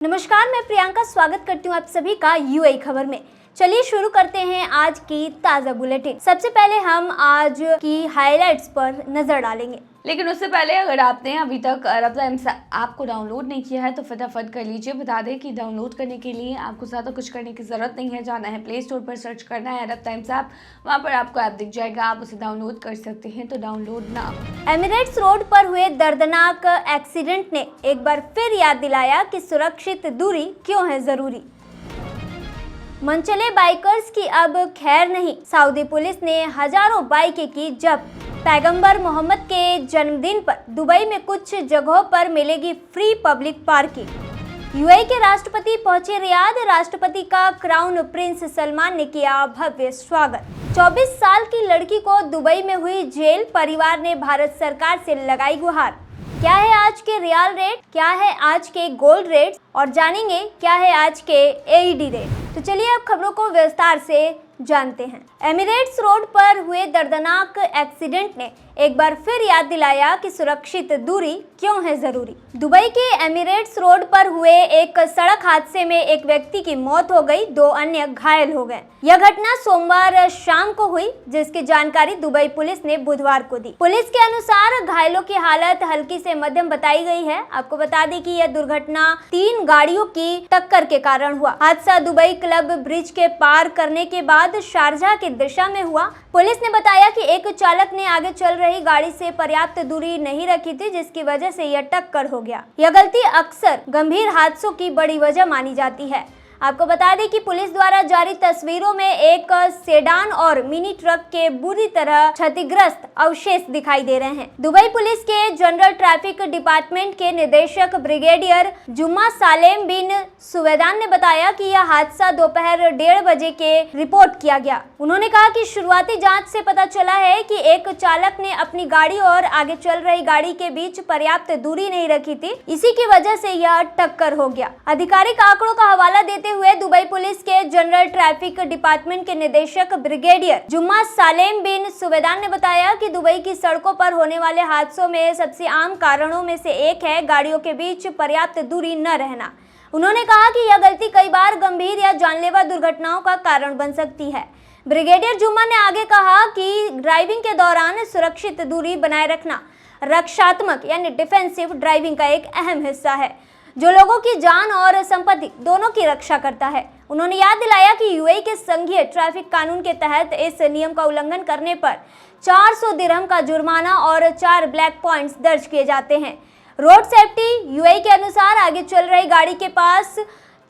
नमस्कार, मैं प्रियंका स्वागत करती हूँ आप सभी का यूएई खबर में। चलिए शुरू करते हैं आज की ताज़ा बुलेटिन। सबसे पहले हम आज की हाइलाइट्स पर नजर डालेंगे, लेकिन उससे पहले अगर आपने अभी तक अरब टाइम्स ऐप को डाउनलोड नहीं किया है तो फटाफट कर लीजिए। बता दें कि डाउनलोड करने के लिए आपको ज़्यादा कुछ करने की ज़रूरत नहीं है। जाना है प्ले स्टोर पर, सर्च करना है अरब टाइम्स ऐप, वहाँ पर आपको ऐप दिख जाएगा, आप उसे डाउनलोड कर सकते हैं। तो डाउनलोड ना। एमिरेट्स रोड पर हुए दर्दनाक एक्सीडेंट ने एक बार फिर याद दिलाया कि सुरक्षित दूरी क्यों है जरूरी। मनचले बाइकर्स की अब खैर नहीं, सऊदी पुलिस ने हजारों बाइकें की जब्त। पैगंबर मोहम्मद के जन्मदिन पर दुबई में कुछ जगहों पर मिलेगी फ्री पब्लिक पार्किंग। यूएई के राष्ट्रपति पहुंचे रियाद, राष्ट्रपति का क्राउन प्रिंस सलमान ने किया भव्य स्वागत। 24 साल की लड़की को दुबई में हुई जेल, परिवार ने भारत सरकार से लगाई गुहार। क्या है आज के रियाल रेट, क्या है आज के गोल्ड रेट और जानेंगे क्या है आज के एईडी रेट। तो चलिए अब खबरों को विस्तार से जानते हैं। एमिरेट्स रोड पर हुए दर्दनाक एक्सीडेंट ने एक बार फिर याद दिलाया कि सुरक्षित दूरी क्यों है जरूरी। दुबई के एमिरेट्स रोड पर हुए एक सड़क हादसे में एक व्यक्ति की मौत हो गई, 2 अन्य घायल हो गए। यह घटना सोमवार शाम को हुई, जिसकी जानकारी दुबई पुलिस ने बुधवार को दी। पुलिस के अनुसार घायलों की हालत हल्की से मध्यम बताई गई है। आपको बता दें कि यह दुर्घटना 3 गाड़ियों की टक्कर के कारण हुआ। हादसा दुबई क्लब ब्रिज के पार करने के बाद शारजाह की दिशा में हुआ। पुलिस ने बताया कि एक चालक ने आगे चल रही गाड़ी से पर्याप्त दूरी नहीं रखी थी, जिसकी वजह से यह टक्कर हो गया। यह गलती अक्सर गंभीर हादसों की बड़ी वजह मानी जाती है। आपको बता दें कि पुलिस द्वारा जारी तस्वीरों में एक सेडान और मिनी ट्रक के बुरी तरह क्षतिग्रस्त अवशेष दिखाई दे रहे हैं। दुबई पुलिस के जनरल ट्रैफिक डिपार्टमेंट के निदेशक ब्रिगेडियर जुम्मा सालेम बिन सुवेदान ने बताया कि यह हादसा दोपहर 1:30 बजे के रिपोर्ट किया गया। उन्होंने कहा कि शुरुआती जांच से पता चला है कि एक चालक ने अपनी गाड़ी और आगे चल रही गाड़ी के बीच पर्याप्त दूरी नहीं रखी थी, इसी की वजह से यह टक्कर हो गया। आधिकारिक आंकड़ों का हवाला देते हुए दुबई पुलिस के जनरल ट्रैफिक डिपार्टमेंट के निदेशक ब्रिगेडियर जुम्मा सालेम बिन सुवेदान ने बताया कि दुबई की सड़कों पर होने वाले हादसों में सबसे आम कारणों में से एक है गाड़ियों के बीच पर्याप्त दूरी न रहना। उन्होंने कहा कि यह गलती कई बार गंभीर या जानलेवा दुर्घटनाओं का कारण बन सकती है। ब्रिगेडियर जुम्मा ने आगे कहा कि ड्राइविंग के दौरान सुरक्षित दूरी बनाए रखना रक्षात्मक यानी डिफेंसिव ड्राइविंग का एक अहम हिस्सा है, जो लोगों की जान और संपत्ति दोनों की रक्षा करता है। उन्होंने याद दिलाया कि यूएई के संघीय ट्रैफिक कानून के तहत इस नियम का उल्लंघन करने पर 400 दिरहम का जुर्माना और 4 ब्लैक पॉइंट्स दर्ज किए जाते हैं। रोड सेफ्टी यूएई के अनुसार आगे चल रही गाड़ी के पास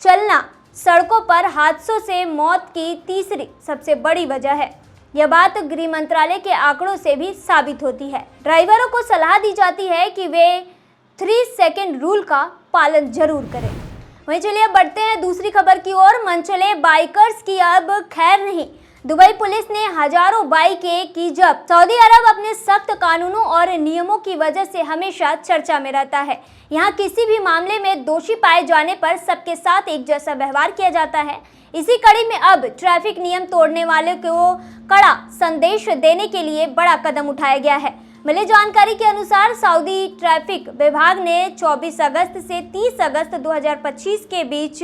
चलना सड़कों पर हादसों से मौत की तीसरी सबसे बड़ी वजह है। यह बात गृह मंत्रालय के आंकड़ों से भी साबित होती है। ड्राइवरों को सलाह दी जाती है कि वे 3 सेकेंड रूल का पालन जरूर करें। वहीं चलिए अब बढ़ते हैं दूसरी खबर की ओर। मनचले बाइकर्स की अब खैर नहीं, दुबई पुलिस ने हजारों बाइकें की जब्त। सऊदी अरब अपने सख्त कानूनों और नियमों की वजह से हमेशा चर्चा में रहता है। यहाँ किसी भी मामले में दोषी पाए जाने पर सबके साथ एक जैसा व्यवहार किया जाता है। इसी कड़ी में अब ट्रैफिक नियम तोड़ने वाले को कड़ा संदेश देने के लिए बड़ा कदम उठाया गया है। मिली जानकारी के अनुसार सऊदी ट्रैफिक विभाग ने 24 अगस्त से 30 अगस्त 2025 के बीच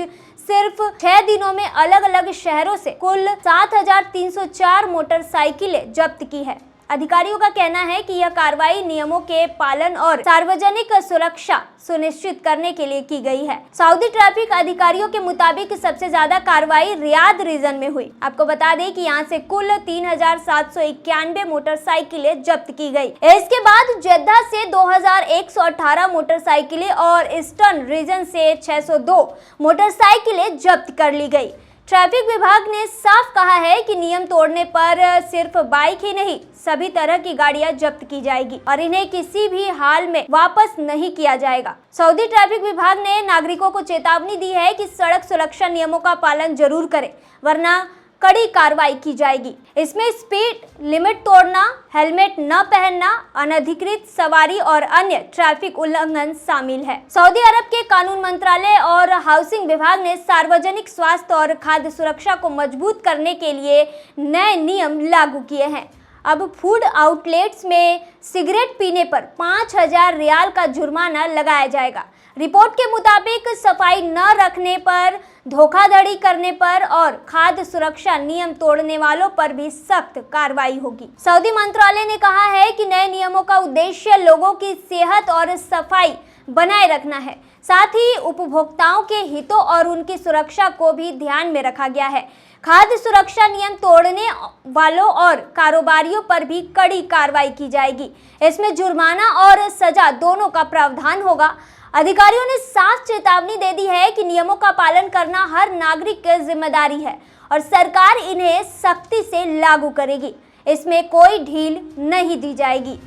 सिर्फ 6 दिनों में अलग अलग शहरों से कुल 7304 मोटरसाइकिलें जब्त की है। अधिकारियों का कहना है कि यह कार्रवाई नियमों के पालन और सार्वजनिक सुरक्षा सुनिश्चित करने के लिए की गई है। सऊदी ट्रैफिक अधिकारियों के मुताबिक सबसे ज्यादा कार्रवाई रियाद रीजन में हुई। आपको बता दें कि यहाँ से कुल 3791 मोटरसाइकिलें जब्त की गई। इसके बाद जेद्दा से 2118 मोटरसाइकिलें और ईस्टर्न रीजन से 602 मोटरसाइकिलें जब्त कर ली गई। ट्रैफिक विभाग ने साफ कहा है कि नियम तोड़ने पर सिर्फ बाइक ही नहीं, सभी तरह की गाड़ियां जब्त की जाएगी और इन्हें किसी भी हाल में वापस नहीं किया जाएगा। सऊदी ट्रैफिक विभाग ने नागरिकों को चेतावनी दी है कि सड़क सुरक्षा नियमों का पालन जरूर करें, वरना कड़ी कार्रवाई की जाएगी। इसमें स्पीड लिमिट तोड़ना, हेलमेट न पहनना, अनधिकृत सवारी और अन्य ट्रैफिक उल्लंघन शामिल है। सऊदी अरब के कानून मंत्रालय और हाउसिंग विभाग ने सार्वजनिक स्वास्थ्य और खाद्य सुरक्षा को मजबूत करने के लिए नए नियम लागू किए हैं। अब फूड आउटलेट्स में सिगरेट पीने पर 5000 रियाल का जुर्माना लगाया जाएगा। रिपोर्ट के मुताबिक सफाई न रखने पर, धोखाधड़ी करने पर और खाद्य सुरक्षा नियम तोड़ने वालों पर भी सख्त कार्रवाई होगी। सऊदी मंत्रालय ने कहा है कि नए नियमों का उद्देश्य लोगों की सेहत और सफाई बनाए रखना है। साथ ही उपभोक्ताओं के हितों और उनकी सुरक्षा को भी ध्यान में रखा गया है। खाद्य सुरक्षा नियम तोड़ने वालों और कारोबारियों पर भी कड़ी कार्रवाई की जाएगी। इसमें जुर्माना और सजा दोनों का प्रावधान होगा। अधिकारियों ने साफ चेतावनी दे दी है कि नियमों का पालन करना हर नागरिक की जिम्मेदारी है और सरकार इन्हें सख्ती से लागू करेगी। इसमें कोई ढील नहीं दी जाएगी।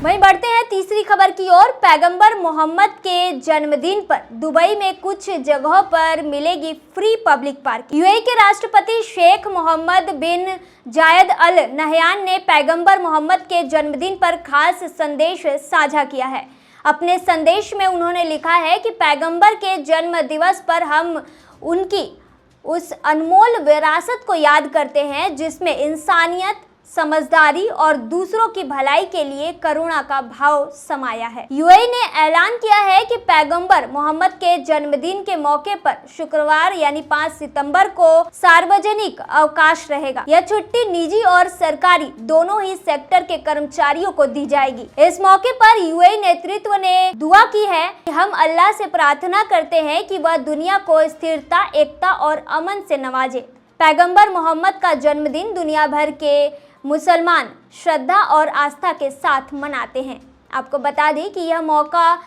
वहीं बढ़ते हैं तीसरी खबर की ओर। पैगंबर मोहम्मद के जन्मदिन पर दुबई में कुछ जगहों पर मिलेगी फ्री पब्लिक पार्किंग। यूएई के राष्ट्रपति शेख मोहम्मद बिन जायद अल नहयान ने पैगंबर मोहम्मद के जन्मदिन पर खास संदेश साझा किया है। अपने संदेश में उन्होंने लिखा है कि पैगंबर के जन्म दिवस पर हम उनकी उस अनमोल विरासत को याद करते हैं जिसमें इंसानियत, समझदारी और दूसरों की भलाई के लिए करुणा का भाव समाया है। यूएई ने ऐलान किया है कि पैगंबर मोहम्मद के जन्मदिन के मौके पर शुक्रवार यानी 5 सितंबर को सार्वजनिक अवकाश रहेगा। यह छुट्टी निजी और सरकारी दोनों ही सेक्टर के कर्मचारियों को दी जाएगी। इस मौके पर यूएई नेतृत्व ने दुआ की है कि हम अल्लाह से प्रार्थना करते हैं कि वह दुनिया को स्थिरता, एकता और अमन से नवाजे। पैगंबर मोहम्मद का जन्मदिन दुनिया भर के मुसलमान श्रद्धा और आस्था के साथ मनाते हैं। आपको बता दें कि यह मौका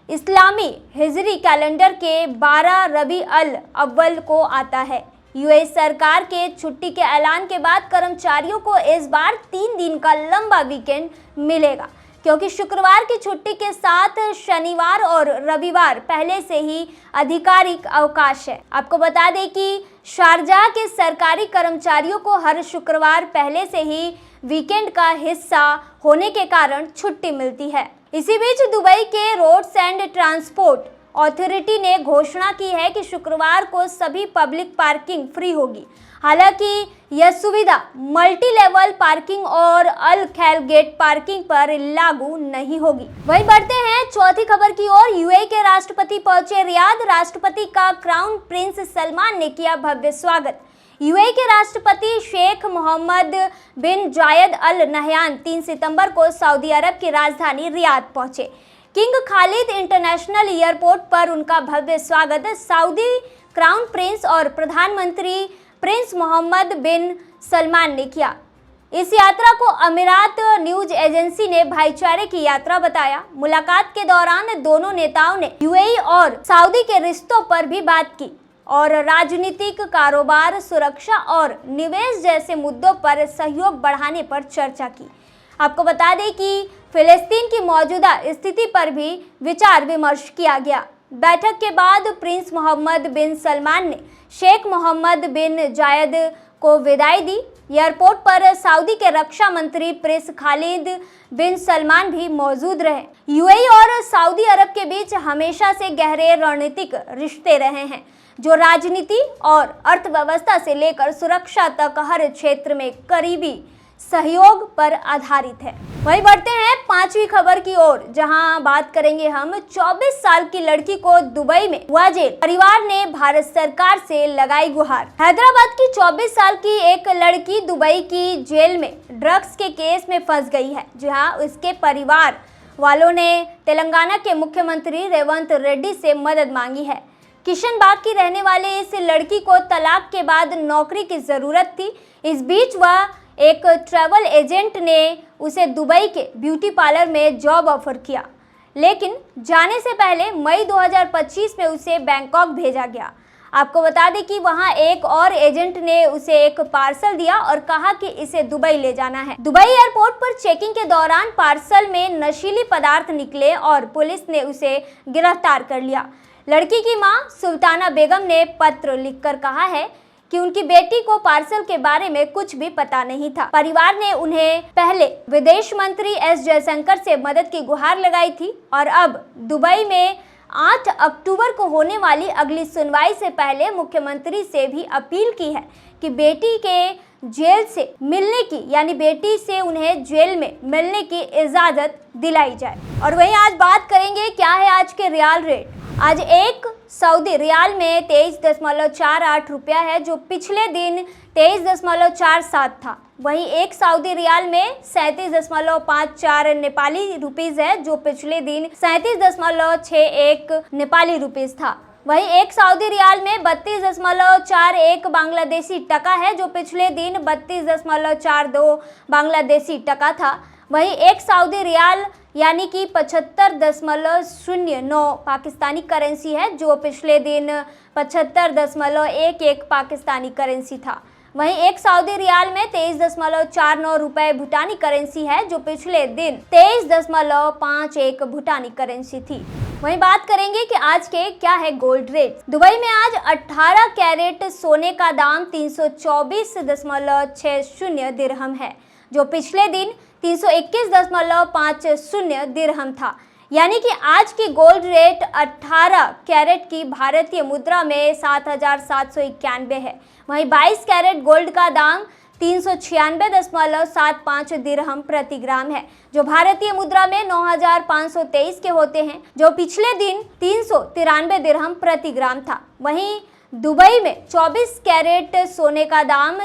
इस्लामी हिजरी कैलेंडर के 12 रबी अल अव्वल को आता है। यूएई सरकार के छुट्टी के ऐलान के बाद कर्मचारियों को इस बार 3 दिन का लंबा वीकेंड मिलेगा, क्योंकि शुक्रवार की छुट्टी के साथ शनिवार और रविवार पहले से ही आधिकारिक अवकाश है। आपको बता दें कि शारजाह के सरकारी कर्मचारियों को हर शुक्रवार पहले से ही वीकेंड का हिस्सा होने के कारण छुट्टी मिलती है। इसी बीच दुबई के रोड्स एंड ट्रांसपोर्ट अथॉरिटी ने घोषणा की है कि शुक्रवार को सभी पब्लिक पार्किंग फ्री होगी। हालांकि यह सुविधा मल्टी लेवल पार्किंग और अल खैल गेट पार्किंग पर लागू नहीं होगी। वहीं बढ़ते हैं चौथी खबर की ओर। यूएई के राष्ट्रपति पहुंचे रियाद। राष्ट्रपति का क्राउन प्रिंस सलमान ने किया भव्य स्वागत। यूएई के राष्ट्रपति शेख मोहम्मद बिन जायद अल नहयान 3 सितंबर को सऊदी अरब की राजधानी रियाद पहुंचे। किंग खालिद इंटरनेशनल एयरपोर्ट पर उनका भव्य स्वागत सऊदी क्राउन प्रिंस और प्रधानमंत्री प्रिंस मोहम्मद बिन सलमान ने किया। इस यात्रा को अमीरात न्यूज एजेंसी ने भाईचारे की यात्रा बताया। मुलाकात के दौरान दोनों नेताओं ने यूएई और सऊदी के रिश्तों पर भी बात की और राजनीतिक, कारोबार, सुरक्षा और निवेश जैसे मुद्दों पर सहयोग बढ़ाने पर चर्चा की। आपको बता दें कि फिलिस्तीन की मौजूदा स्थिति पर भी विचार विमर्श किया गया। बैठक के बाद प्रिंस मोहम्मद बिन सलमान ने शेख मोहम्मद बिन जायद को विदाई दी। एयरपोर्ट पर सऊदी के रक्षा मंत्री प्रिंस खालिद बिन सलमान भी मौजूद रहे। यूएई और सऊदी अरब के बीच हमेशा से गहरे रणनीतिक रिश्ते रहे हैं, जो राजनीति और अर्थव्यवस्था से लेकर सुरक्षा तक हर क्षेत्र में करीबी सहयोग पर आधारित है। वहीं बढ़ते हैं पांचवी खबर की ओर, जहां बात करेंगे हम 24 साल की लड़की को दुबई में हुआ जेल। परिवार ने भारत सरकार से लगाई गुहार। हैदराबाद की 24 साल की एक लड़की दुबई की जेल में ड्रग्स के केस में फंस गई है। जहां उसके परिवार वालों ने तेलंगाना के मुख्यमंत्री रेवंत रेड्डी से मदद मांगी है। किशनबाग की रहने वाले इस लड़की को तलाक के बाद नौकरी की जरूरत थी। इस बीच वह एक ट्रैवल एजेंट ने उसे दुबई के ब्यूटी पार्लर में जॉब ऑफर किया, लेकिन जाने से पहले मई 2025 में उसे बैंकॉक भेजा गया। आपको बता दें कि वहां एक और एजेंट ने उसे एक पार्सल दिया और कहा कि इसे दुबई ले जाना है। दुबई एयरपोर्ट पर चेकिंग के दौरान पार्सल में नशीली पदार्थ निकले और पुलिस ने उसे गिरफ्तार कर लिया। लड़की की मां सुल्ताना बेगम ने पत्र लिखकर कहा है कि उनकी बेटी को पार्सल के बारे में कुछ भी पता नहीं था। परिवार ने उन्हें पहले विदेश मंत्री एस जयशंकर से मदद की गुहार लगाई थी और अब दुबई में 8 अक्टूबर को होने वाली अगली सुनवाई से पहले मुख्यमंत्री से भी अपील की है कि बेटी के जेल से मिलने की, यानी बेटी से उन्हें जेल में मिलने की इजाजत दिलाई जाए। और वहीं आज बात करेंगे क्या है आज के रियल रेट। आज एक सऊदी रियाल में 23.48 रुपया है, जो पिछले दिन 23.47 था। वहीं एक सऊदी रियाल में 37.54 नेपाली रुपीस है, जो पिछले दिन 37.61 नेपाली रुपीस था। वहीं एक सऊदी रियाल में 32.41 बांग्लादेशी टका है, जो पिछले दिन 32.42 बांग्लादेशी टका था। वहीं एक सऊदी रियाल यानी कि 75.09 पाकिस्तानी करेंसी है, जो पिछले दिन 75.11 पाकिस्तानी करेंसी था। वहीं एक सऊदी रियाल में 23.49 रुपए भूटानी करेंसी है, जो पिछले दिन 23.51 भूटानी करेंसी थी। वहीं बात करेंगे कि आज के क्या है गोल्ड रेट। दुबई में आज 18 कैरेट सोने का दाम 324.60 दिरहम है, जो पिछले दिन 321.50 दिरहम था। यानी कि आज की गोल्ड रेट 18 कैरेट की भारतीय मुद्रा में 7,791 है। वहीं 22 कैरेट गोल्ड का दाम 396.75 दिरहम प्रति ग्राम है, जो भारतीय मुद्रा में 9,523 के होते हैं, जो पिछले दिन 393 दिरहम प्रति ग्राम था। वहीं दुबई में 24 कैरेट सोने का दाम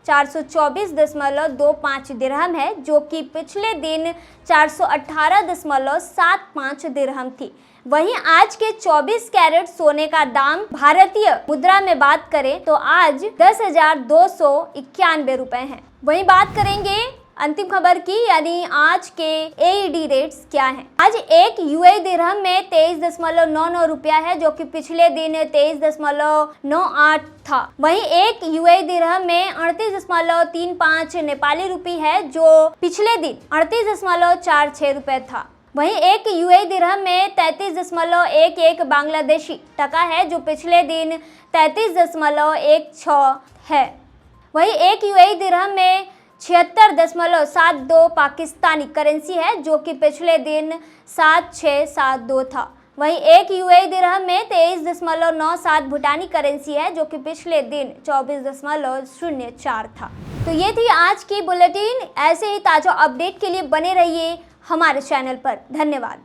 424.25 दिरहम है, जो कि पिछले दिन 418.75 दिरहम थी। वहीं आज के 24 कैरेट सोने का दाम भारतीय मुद्रा में बात करें तो आज 10,291 रुपए है। वहीं बात करेंगे अंतिम खबर की, यानी आज के एईडी रेट्स क्या हैं। आज एक यूएई दिरहम में 23.99 रुपया है, जो कि पिछले दिन 23.98 था। वहीं एक यूएई दिरहम में 38.35 नेपाली रुपी है, जो पिछले दिन 38.46 रुपए था। वहीं एक यूएई दिरहम में 33.11 बांग्लादेशी टका है, जो पिछले दिन 33.16 है। वहीं एक यूएई दिरहम में 76.72 पाकिस्तानी करेंसी है, जो कि पिछले दिन 7672 था। वहीं एक यूएई दिरहम में 23.97 भूटानी करेंसी है, जो कि पिछले दिन 24.04 था। तो ये थी आज की बुलेटिन। ऐसे ही ताज़ा अपडेट के लिए बने रहिए हमारे चैनल पर। धन्यवाद।